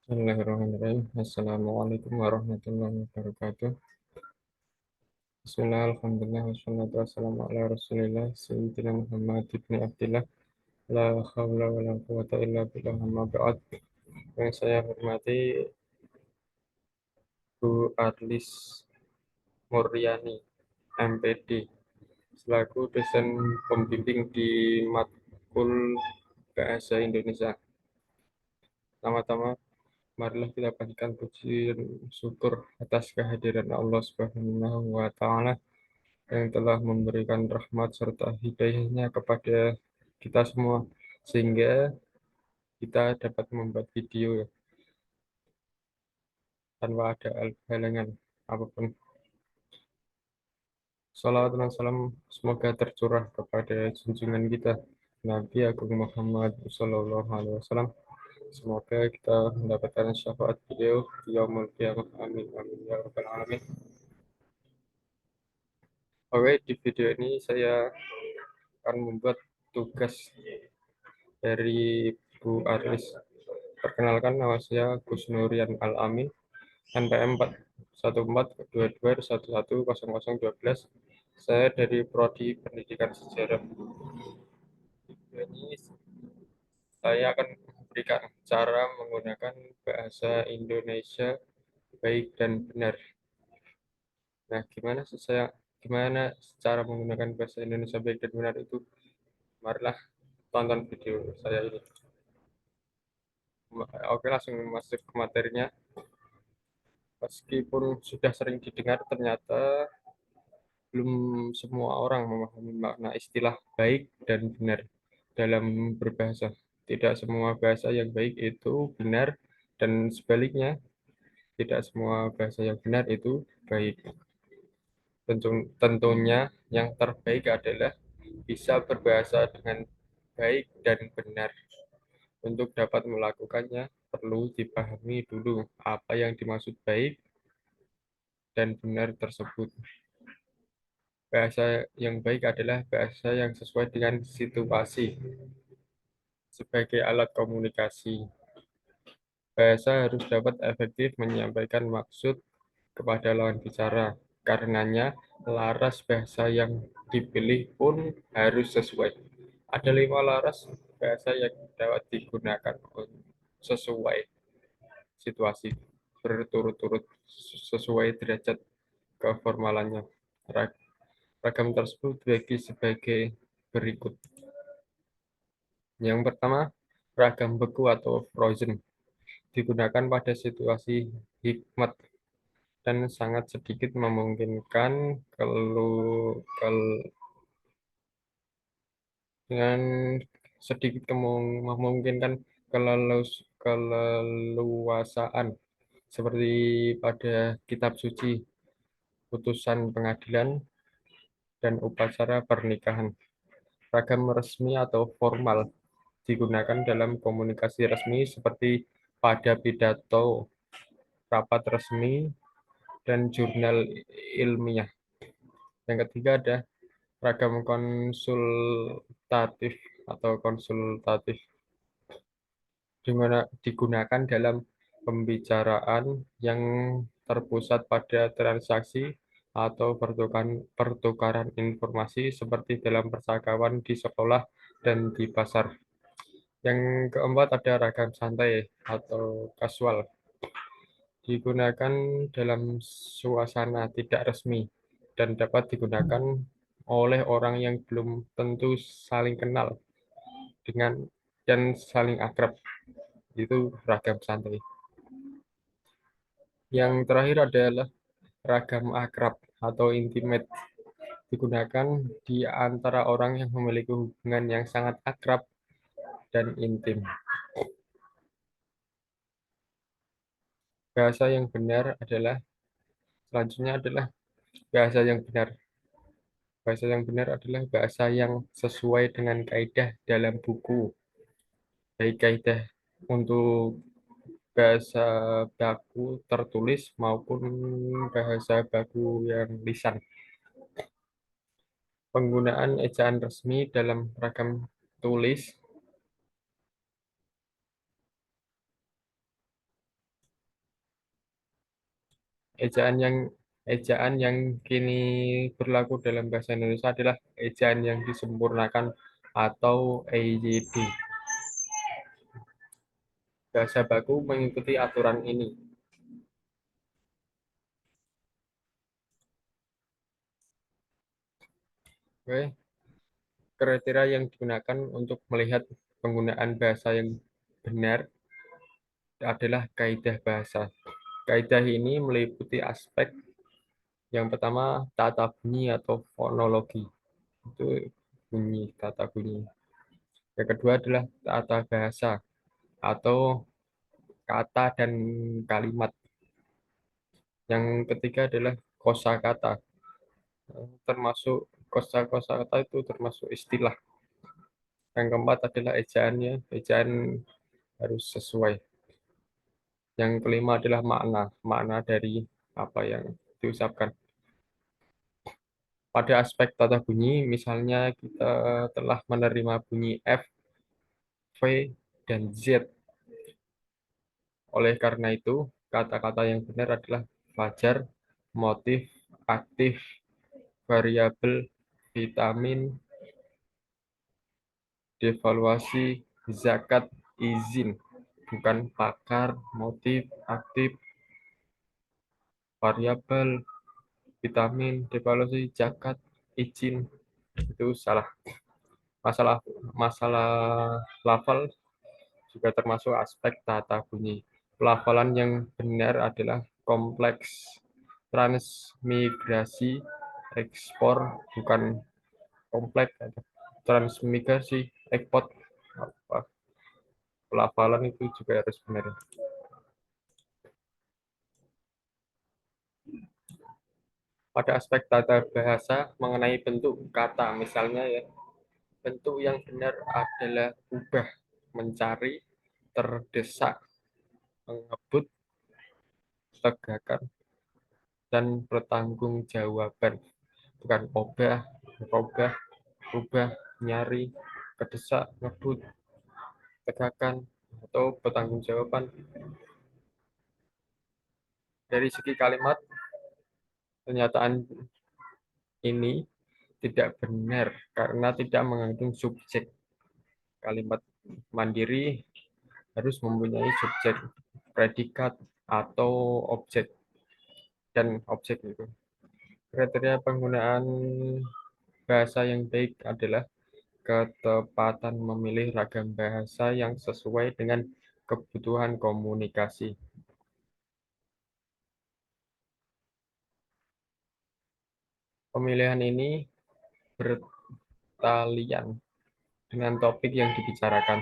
Bismillahirrahmanirrahim. Assalamualaikum warahmatullahi wabarakatuh. Bismillah, alhamdulillah, wassalatu wassalamu ala rasulillah, Sayyidina Muhammad ibn Abdillah, la hawla wa la quwata illa billah, amma ba'd. Yang saya hormati Bu Arlis Muryani, MPD, selaku dosen pembimbing di Matkul Bahasa Indonesia. Pertama-tama, marilah kita panjatkan puji dan syukur atas kehadiran Allah Subhanahu wa Ta'ala yang telah memberikan rahmat serta hidayahnya kepada kita semua, sehingga kita dapat membuat video tanpa ada halangan apapun. Salawat dan salam semoga tercurah kepada junjungan kita Nabi Agung Muhammad Sallallahu Alaihi Wasallam. Semoga kita mendapatkan syafaat beliau di yaumul qiyamah. Amin amin ya rabbal alamin. Oke, di video ini saya akan membuat tugas dari Bu Arlis. Perkenalkan, nama saya Gus Nurian Al-Amin, NPM 41422110012. Saya dari Prodi Pendidikan Sejarah. Ini saya akan memberikan cara menggunakan bahasa Indonesia baik dan benar. Nah, gimana cara menggunakan bahasa Indonesia baik dan benar itu? Marilah tonton video saya ini. Oke, langsung masuk ke materinya. Meskipun sudah sering didengar, ternyata belum semua orang memahami makna istilah baik dan benar dalam berbahasa. Tidak semua bahasa yang baik itu benar, dan sebaliknya, tidak semua bahasa yang benar itu baik. Tentunya yang terbaik adalah bisa berbahasa dengan baik dan benar. Untuk dapat melakukannya, perlu dipahami dulu apa yang dimaksud baik dan benar tersebut. Bahasa yang baik adalah bahasa yang sesuai dengan situasi sebagai alat komunikasi. Bahasa harus dapat efektif menyampaikan maksud kepada lawan bicara. Karenanya, laras bahasa yang dipilih pun harus sesuai. Ada 5 laras bahasa yang dapat digunakan sesuai situasi, berturut-turut sesuai derajat keformalannya. Ragam tersebut dibagi sebagai berikut. Yang pertama, ragam beku atau frozen, digunakan pada situasi hikmat dan sangat sedikit memungkinkan dengan sedikit memungkinkan keleluasaan, seperti pada kitab suci, putusan pengadilan, dan upacara pernikahan. Ragam resmi atau formal, digunakan dalam komunikasi resmi seperti pada pidato, rapat resmi, dan jurnal ilmiah. Yang ketiga ada ragam konsultatif atau konsultatif, digunakan dalam pembicaraan yang terpusat pada transaksi atau pertukaran informasi seperti dalam percakapan di sekolah dan di pasar. Yang keempat ada ragam santai atau kasual, digunakan dalam suasana tidak resmi dan dapat digunakan oleh orang yang belum tentu saling kenal dengan dan saling akrab. Itu ragam santai. Yang terakhir adalah ragam akrab atau intimate, digunakan di antara orang yang memiliki hubungan yang sangat akrab dan intim. Bahasa yang benar adalah selanjutnya adalah bahasa yang benar. Bahasa yang benar adalah bahasa yang sesuai dengan kaidah dalam buku, baik kaidah untuk bahasa baku tertulis maupun bahasa baku yang lisan. Penggunaan ejaan resmi dalam ragam tulis Ejaan yang ejaan yang kini berlaku dalam bahasa Indonesia adalah ejaan yang disempurnakan atau EYD. Bahasa baku mengikuti aturan ini. Oke, kriteria yang digunakan untuk melihat penggunaan bahasa yang benar adalah kaidah bahasa. Kaidah ini meliputi aspek yang pertama tata bunyi atau fonologi. Itu bunyi, tata bunyi. Yang kedua adalah tata bahasa atau kata dan kalimat. Yang ketiga adalah kosakata, termasuk kosakata itu termasuk istilah. Yang keempat adalah ejaannya, ejaan harus sesuai. Yang kelima adalah makna, makna dari apa yang diucapkan. Pada aspek tata bunyi, misalnya kita telah menerima bunyi F, V, dan Z. Oleh karena itu, kata-kata yang benar adalah fajar, motif, aktif, variabel, vitamin, devaluasi, zakat, izin. Bukan pakar, motif, aktif, variabel, vitamin, devaluasi, zakat, izin. Itu salah. Masalah masalah lafal juga termasuk aspek tata bunyi. Pelafalan yang benar adalah kompleks, transmigrasi, ekspor, bukan kompleks, transmigrasi, ekspor. Pelafalan itu juga harus benar. Pada aspek tata bahasa mengenai bentuk kata, misalnya ya, bentuk yang benar adalah ubah, mencari, terdesak, mengebut, tegakkan, dan pertanggungjawaban. Bukan obah, obah, ubah, nyari, kedesak, ngebut, tegakkan, atau pertanggungjawaban. Dari segi kalimat, pernyataan ini tidak benar karena tidak mengandung subjek. Kalimat mandiri harus mempunyai subjek, predikat, atau objek dan objek itu. Kriteria penggunaan bahasa yang baik adalah ketepatan memilih ragam bahasa yang sesuai dengan kebutuhan komunikasi. Pemilihan ini bertalian dengan topik yang dibicarakan,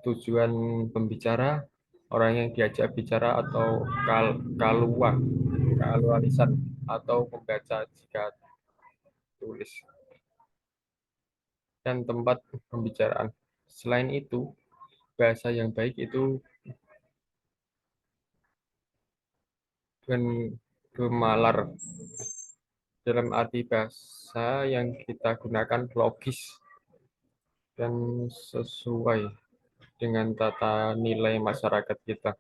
tujuan pembicara, orang yang diajak bicara atau kalualisan atau pembaca jika tulis, dan tempat pembicaraan. Selain itu, bahasa yang baik itu gemalar dalam arti bahasa yang kita gunakan logis dan sesuai dengan tata nilai masyarakat kita.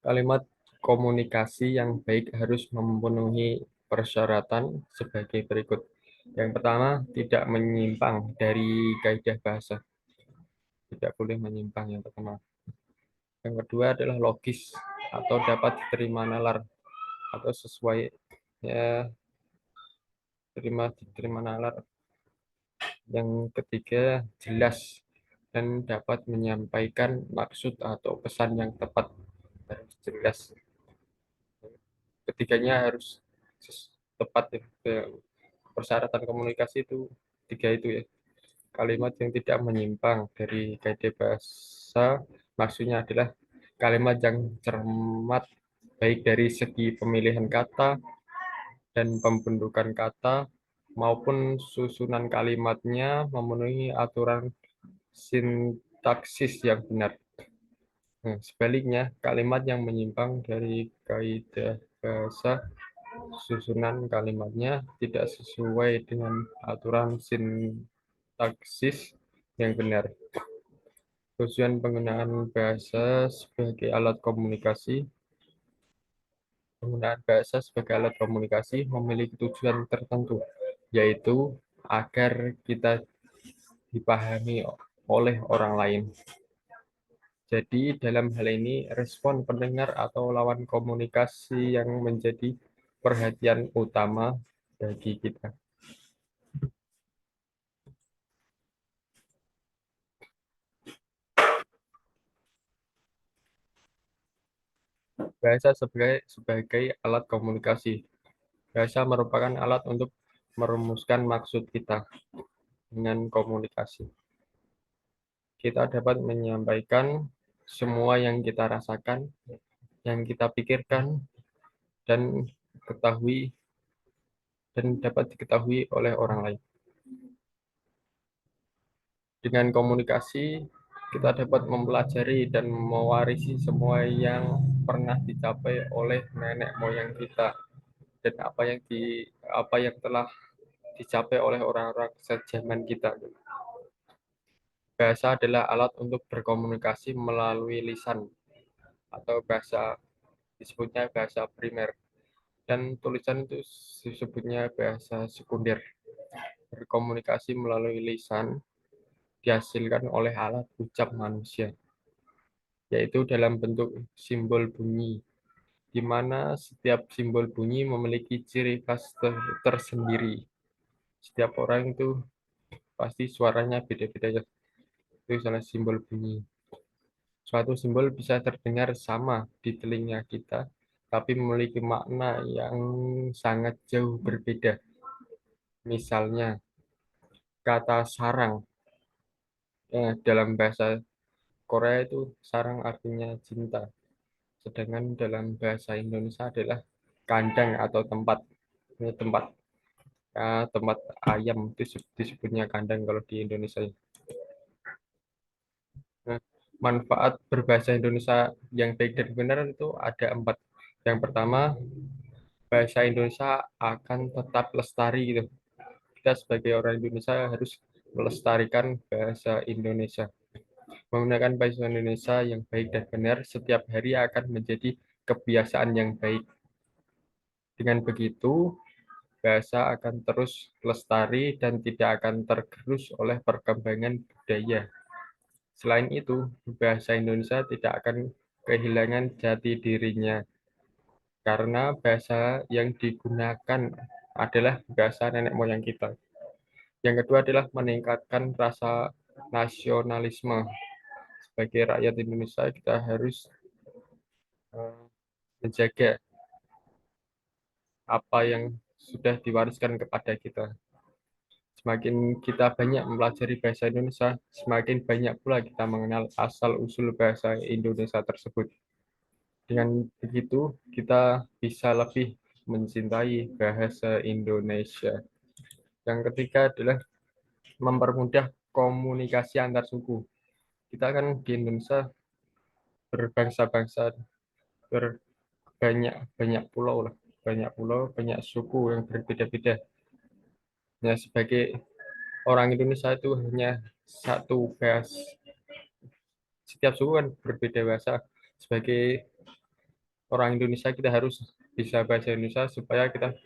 Kalimat komunikasi yang baik harus memenuhi persyaratan sebagai berikut. Yang pertama, tidak menyimpang dari kaidah bahasa. Tidak boleh menyimpang yang pertama. Yang kedua adalah logis atau dapat diterima nalar atau sesuai ya diterima nalar. Yang ketiga, jelas dan dapat menyampaikan maksud atau pesan yang tepat, harus jelas. Ketiganya harus tepat ya. Persyaratan komunikasi itu tiga itu ya. Kalimat yang tidak menyimpang dari kaidah bahasa maksudnya adalah kalimat yang cermat baik dari segi pemilihan kata dan pembentukan kata maupun susunan kalimatnya memenuhi aturan sintaksis yang benar. Nah, sebaliknya, kalimat yang menyimpang dari kaidah bahasa, susunan kalimatnya tidak sesuai dengan aturan sintaksis yang benar. Tujuan penggunaan bahasa sebagai alat komunikasi. Penggunaan bahasa sebagai alat komunikasi memiliki tujuan tertentu, yaitu agar kita dipahami oleh orang lain. Jadi, dalam hal ini, respon pendengar atau lawan komunikasi yang menjadi perhatian utama bagi kita. Bahasa sebagai alat komunikasi. Bahasa merupakan alat untuk merumuskan maksud kita dengan komunikasi. Kita dapat menyampaikan semua yang kita rasakan, yang kita pikirkan, dan ketahui dan dapat diketahui oleh orang lain. Dengan komunikasi, kita dapat mempelajari dan mewarisi semua yang pernah dicapai oleh nenek moyang kita dan apa yang telah dicapai oleh orang-orang sejaman kita. Bahasa adalah alat untuk berkomunikasi melalui lisan atau bahasa disebutnya bahasa primer, dan tulisan itu disebutnya bahasa sekunder. Berkomunikasi melalui lisan dihasilkan oleh alat ucap manusia, yaitu dalam bentuk simbol bunyi, di mana setiap simbol bunyi memiliki ciri khas tersendiri. Setiap orang itu pasti suaranya beda-beda ya. Itu salah simbol bunyi. Suatu simbol bisa terdengar sama di telinga kita, tapi memiliki makna yang sangat jauh berbeda. Misalnya, kata sarang. Dalam bahasa Korea itu sarang artinya cinta. Sedangkan dalam bahasa Indonesia adalah kandang atau tempat. Ini tempat ayam itu disebutnya kandang kalau di Indonesia. Nah, manfaat berbahasa Indonesia yang baik dan benar itu ada 4. Yang pertama, bahasa Indonesia akan tetap lestari gitu. Kita sebagai orang Indonesia harus melestarikan bahasa Indonesia. Menggunakan bahasa Indonesia yang baik dan benar setiap hari akan menjadi kebiasaan yang baik. Dengan begitu, bahasa akan terus lestari dan tidak akan tergerus oleh perkembangan budaya. Selain itu, bahasa Indonesia tidak akan kehilangan jati dirinya karena bahasa yang digunakan adalah bahasa nenek moyang kita. Yang kedua adalah meningkatkan rasa nasionalisme. Sebagai rakyat Indonesia, kita harus menjaga apa yang sudah diwariskan kepada kita. Semakin kita banyak mempelajari bahasa Indonesia, semakin banyak pula kita mengenal asal-usul bahasa Indonesia tersebut. Dengan begitu, kita bisa lebih mencintai bahasa Indonesia. Yang ketiga adalah mempermudah komunikasi antar suku. Kita kan di Indonesia berbangsa-bangsa, berbanyak banyak pulau lah, banyak pulau, banyak suku yang berbeda-beda. Nah, sebagai orang Indonesia itu hanya satu bahasa. Setiap suku kan berbeda bahasa. Sebagai orang Indonesia kita harus bisa bahasa Indonesia supaya kita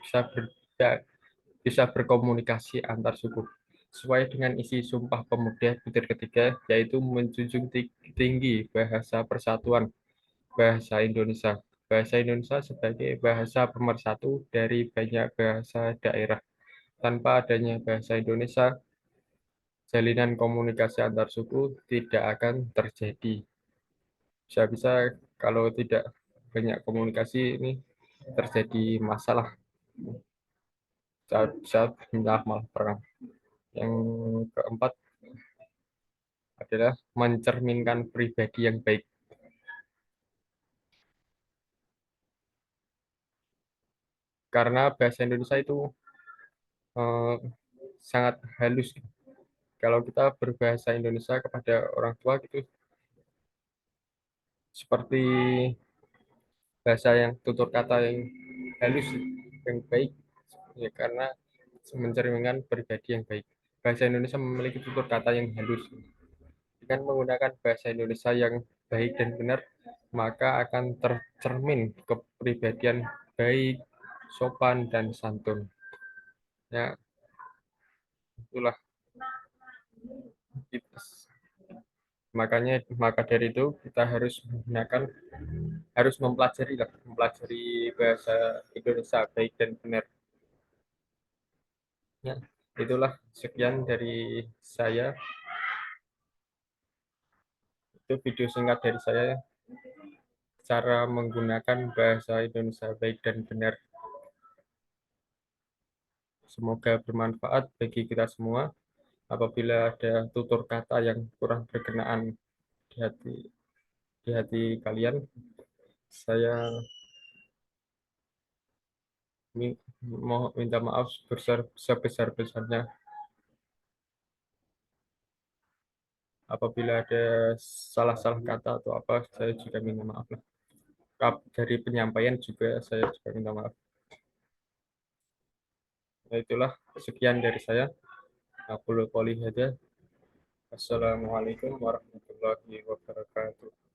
bisa berkomunikasi antar suku. Sesuai dengan isi Sumpah Pemuda butir ketiga, yaitu menjunjung tinggi bahasa persatuan bahasa Indonesia. Bahasa Indonesia sebagai bahasa pemersatu dari banyak bahasa daerah. Tanpa adanya bahasa Indonesia, jalinan komunikasi antar suku tidak akan terjadi. Bisa-bisa kalau tidak banyak komunikasi ini terjadi masalah saat malah perang. Yang keempat adalah mencerminkan pribadi yang baik. Karena bahasa Indonesia itu eh, sangat halus. Kalau kita berbahasa Indonesia kepada orang tua gitu, seperti bahasa yang tutur kata yang halus, yang baik, ya karena mencerminkan pribadi yang baik. bahasa Indonesia memiliki tutur kata yang halus. Dengan menggunakan bahasa Indonesia yang baik dan benar, maka akan tercermin kepribadian baik, sopan, dan santun. Ya, itulah kita. Makanya maka dari itu kita harus menggunakan harus mempelajari lah, mempelajari bahasa Indonesia baik dan benar. Ya, itulah sekian dari saya. Itu video singkat dari saya cara menggunakan bahasa Indonesia baik dan benar. Semoga bermanfaat bagi kita semua. Apabila ada tutur kata yang kurang berkenaan di hati kalian, saya mau minta maaf sebesar-besarnya. Apabila ada salah-salah kata atau apa, saya juga minta maaf lah. Dari penyampaian juga saya juga minta maaf. Nah, itulah sekian dari saya. Aku Qouli hada. Assalamualaikum warahmatullahi wabarakatuh.